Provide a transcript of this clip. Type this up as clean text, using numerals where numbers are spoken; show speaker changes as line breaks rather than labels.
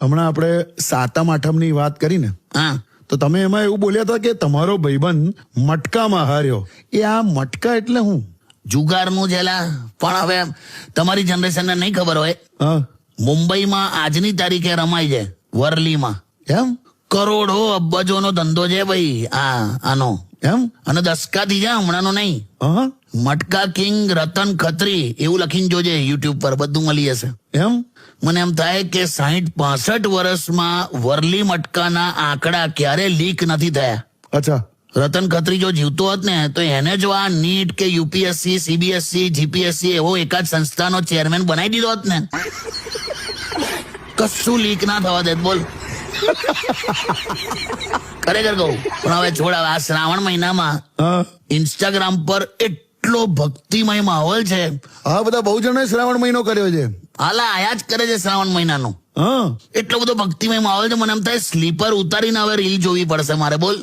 હમણાં આપણે સાતમ આઠમની વાત કરી ને,
હા
તો તમે એમાં એવું બોલ્યા હતા કે તમારો ભાઈબંધ મટકામાં હાર્યો. એ આ મટકા એટલે શું?
જુગારનું જેલા. પણ હવે તમારી જનરેશનને નહીં ખબર હોય,
હા
મુંબઈમાં આજની તારીખે રમાય છે વરલીમાં.
એમ
કરોડો અબજોનો ધંધો છે ભાઈ આનો.
એમ
અને દસકાથી છે, હમણાંનો નહીં.
હા
મટકા કિંગ રતન ખત્રી એવું લખીને જોજે, યુટ્યુબ પર બધું મળી જશે.
એમ
મને એમ થાય કે 60-65 વર્ષમાં વરલી મટકાના આંકડા ક્યારે લીક નથી થયા.
અચ્છા
રતન ખત્રી જો જીવતો હોત ને તો એને જો આ નીટ કે યુપીએસસી, સીબીએસસી, જીપીએસસી એવો એકાદ સંસ્થાનો ચેરમેન બનાવી દીધો હોત ને, કશું લીક ના થવા દેત. બોલ ખરેખર કહું. પણ હવે છોડ, આ શ્રાવણ મહિનામાં
હા
ઇન્સ્ટાગ્રામ પર એટલો ભક્તિમય માહોલ છે.
હા બધા બહુ જણાએ શ્રાવણ મહિનો કર્યો છે.
હાલા આયા જ કરે છે શ્રાવણ મહિનાનો.
હા
એટલો બધો ભક્તિમય માહોલ છે, મને એમ થાય સ્લીપર ઉતારીને હવે રીલ જોવી પડશે મારે. બોલ